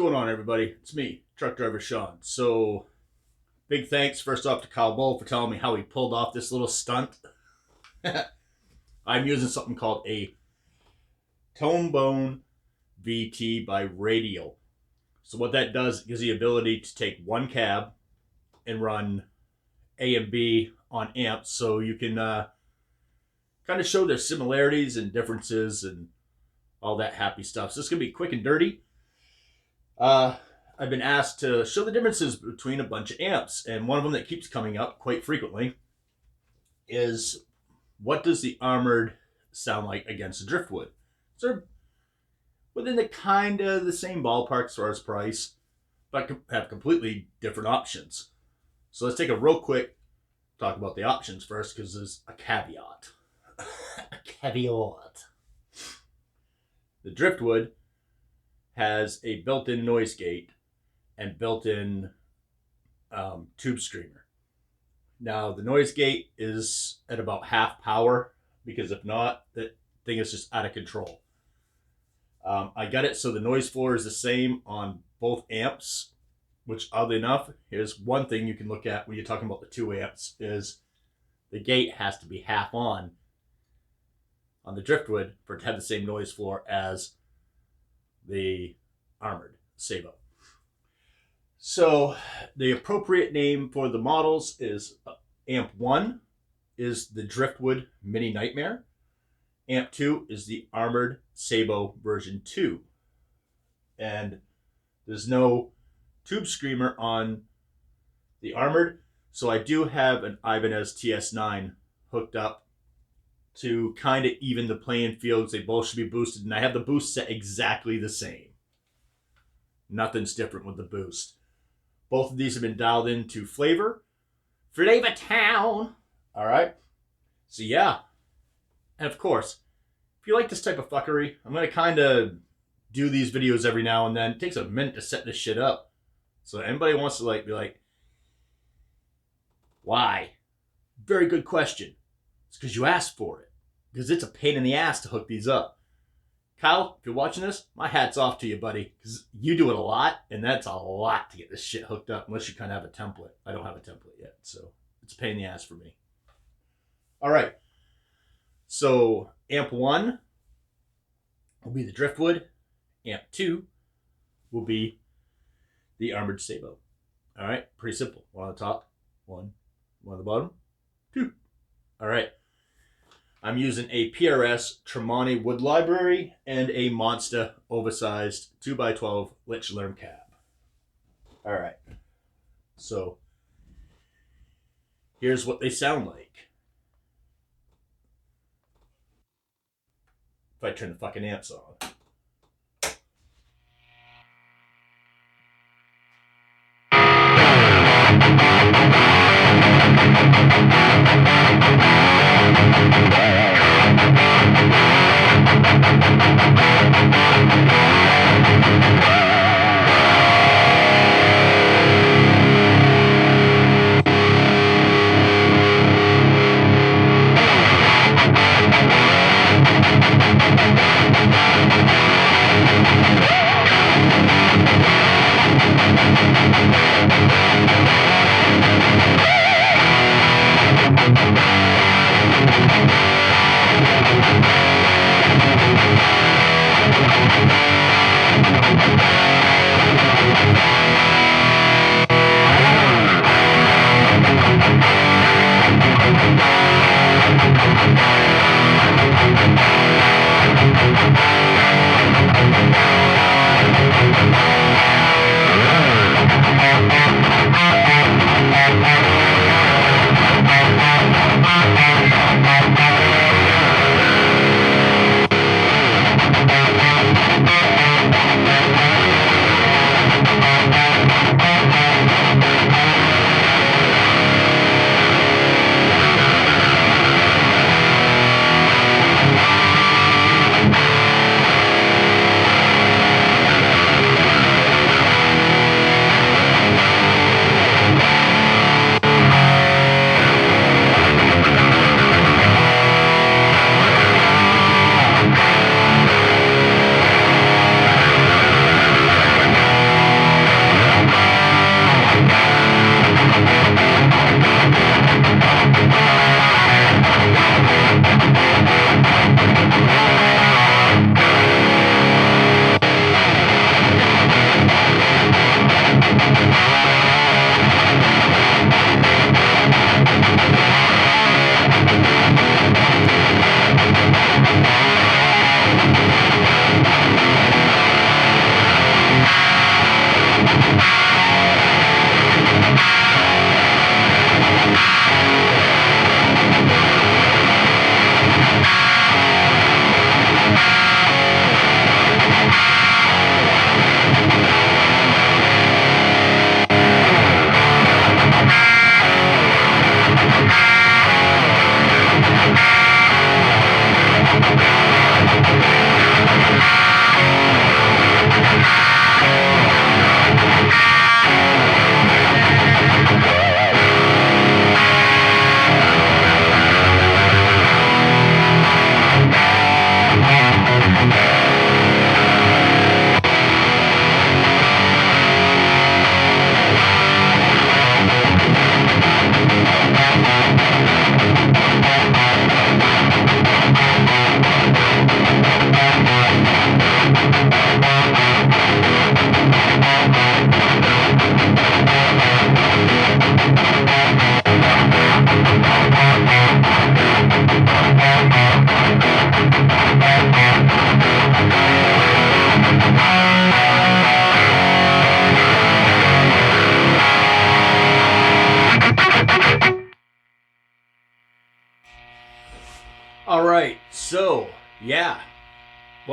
going on, everybody? It's me, truck driver Sean. So, big thanks first off to Kyle Bull for telling me how he pulled off this little stunt. I'm using something called a Tone Bone VT by Radial. So what that does is the ability to take one cab and run A and B on amps, so you can kind of show their similarities and differences and all that happy stuff. So it's going to be quick and dirty. I've been asked to show the differences between a bunch of amps, and one of them that keeps coming up quite frequently is, what does the Armored sound like against the Driftwood? So they're within the kind of the same ballpark as far as price, but have completely different options. So let's take a real quick talk about the options first, because there's a caveat. A caveat. The Driftwood has a built-in noise gate and built-in tube screamer. Now, the noise gate is at about half power, because if not, the thing is just out of control. I got it so the noise floor is the same on both amps, which oddly enough, here's one thing you can look at when you're talking about the 2 amps, is the gate has to be half on the Driftwood for it to have the same noise floor as the Armored Sabot. So the appropriate name for the models is Amp 1 is the Driftwood Mini Nightmare. Amp 2 is the Armored Sabot version 2. And there's no tube screamer on the Armored, so I do have an Ibanez TS9 hooked up to kind of even the playing fields. They both should be boosted, and I have the boost set exactly the same. Nothing's different with the boost. Both of these have been dialed into Flavor Town. All right. So yeah. And of course, if you like this type of fuckery, I'm going to kind of do these videos every now and then. It takes a minute to set this shit up. So anybody wants to be like, why? Very good question. It's because you asked for it. Because it's a pain in the ass to hook these up. Kyle, if you're watching this, my hat's off to you, buddy. Because you do it a lot, and that's a lot to get this shit hooked up, unless you kind of have a template. I don't have a template yet, so it's a pain in the ass for me. All right. So Amp 1 will be the Driftwood. Amp 2 will be the Armored Sabot. All right, pretty simple. One on the top, one on the bottom, 2. All right. I'm using a PRS Tremonti wood library and a Monster oversized 2x12 Lich Lerm cab. All right. So here's what they sound like. If I turn the fucking amps on.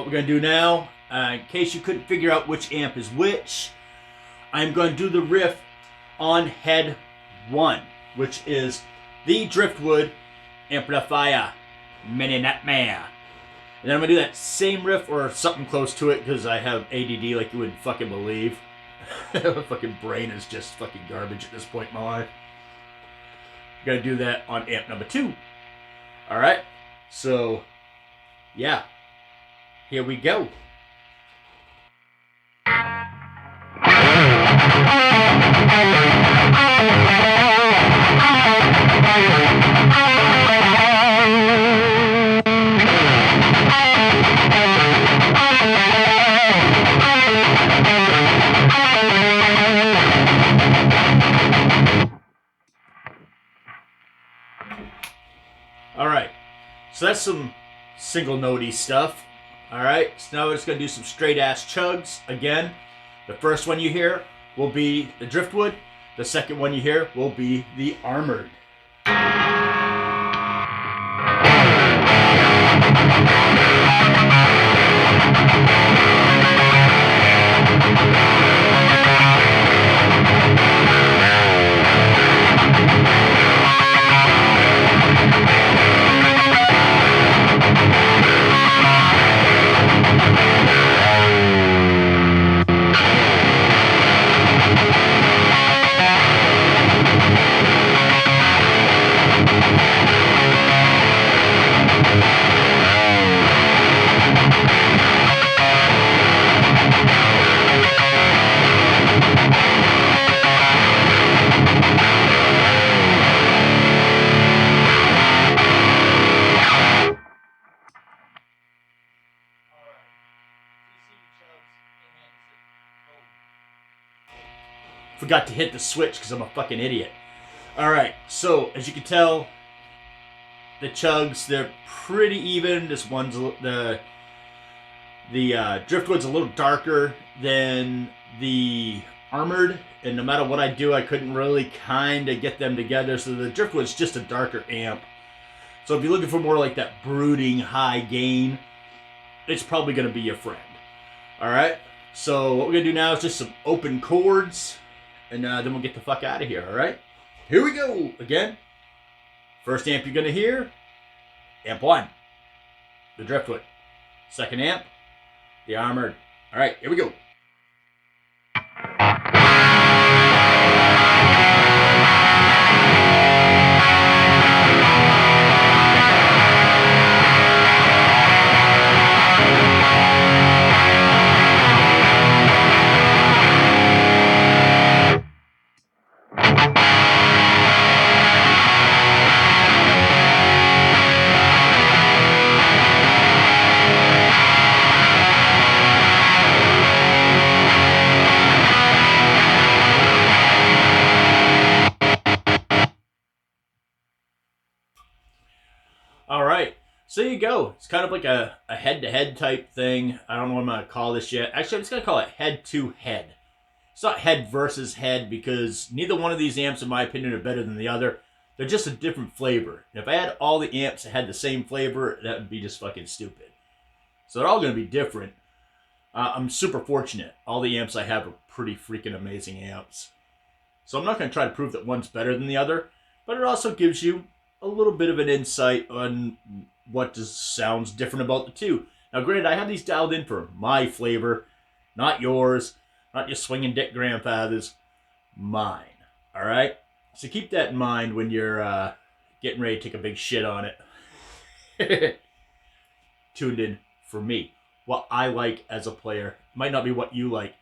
we're going to do now, in case you couldn't figure out which amp is which, I'm going to do the riff on head 1, which is the Driftwood amplifier mini nightmare. And then I'm going to do that same riff or something close to it because I have ADD like you wouldn't fucking believe. My fucking brain is just fucking garbage at this point in my life. Going to do that on amp number 2. Alright, so yeah, here we go. Alright, so that's some single notey stuff. Alright, so now we're just going to do some straight ass chugs. Again, the first one you hear will be the Driftwood. The second one you hear will be the Armored. Forgot to hit the switch because I'm a fucking idiot. Alright, so as you can tell, the chugs, they're pretty even. This one's the Driftwood's a little darker than the Armored, and no matter what I do, I couldn't really kind of get them together. So the Driftwood's just a darker amp. So if you're looking for more like that brooding high gain, it's probably going to be your friend. Alright, so what we're going to do now is just some open chords. And then we'll get the fuck out of here, alright? Here we go! Again, first amp you're going to hear, amp 1, the Driftwood. Second amp, the Armored. Alright, here we go. Alright, so there you go. It's kind of like a head-to-head type thing. I don't know what I'm going to call this yet. Actually, I'm just going to call it head-to-head. It's not head versus head because neither one of these amps, in my opinion, are better than the other. They're just a different flavor. And if I had all the amps that had the same flavor, that would be just fucking stupid. So they're all going to be different. I'm super fortunate. All the amps I have are pretty freaking amazing amps. So I'm not going to try to prove that one's better than the other, but it also gives you a little bit of an insight on what sounds different about the two. Now, granted, I have these dialed in for my flavor, not yours, not your swinging dick grandfather's, mine. All right? So keep that in mind when you're getting ready to take a big shit on it. Tuned in for me. What I like as a player might not be what you like.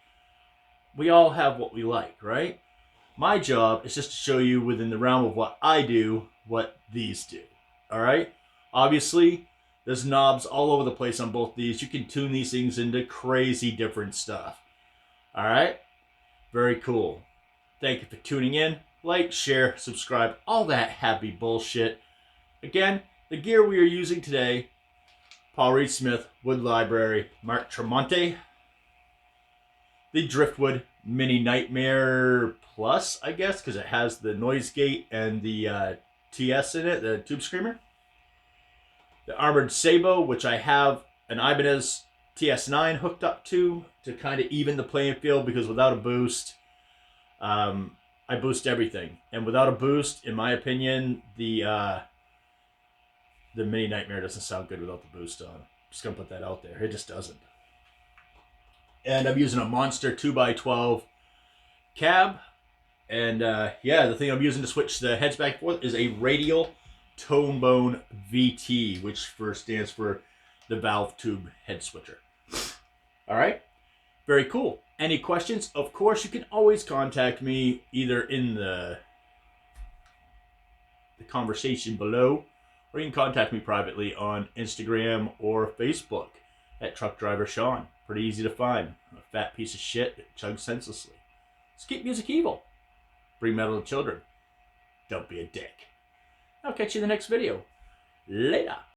We all have what we like, right? My job is just to show you within the realm of what I do, what these do. Alright? Obviously, there's knobs all over the place on both these. You can tune these things into crazy different stuff. Alright? Very cool. Thank you for tuning in. Like, share, subscribe, all that happy bullshit. Again, the gear we are using today, Paul Reed Smith, Wood Library, Mark Tremonti, the Driftwood Mini Nightmare Plus, I guess, because it has the noise gate and the TS in it, the Tube Screamer. The Armored Sabot, which I have an Ibanez TS9 hooked up to kind of even the playing field, because without a boost, I boost everything, and without a boost, in my opinion, the Mini Nightmare doesn't sound good without the boost on. Just gonna put that out there. It just doesn't. And I'm using a Monster 2x12 cab. And yeah, the thing I'm using to switch the heads back and forth is a radial tone bone VT, which stands for the valve tube head switcher. All right, very cool. Any questions? Of course, you can always contact me either in the conversation below, or you can contact me privately on Instagram or Facebook at Truck Driver Sean. Pretty easy to find. I'm a fat piece of shit that chugs senselessly. Let's keep music evil. Bring metal to children. Don't be a dick. I'll catch you in the next video. Later.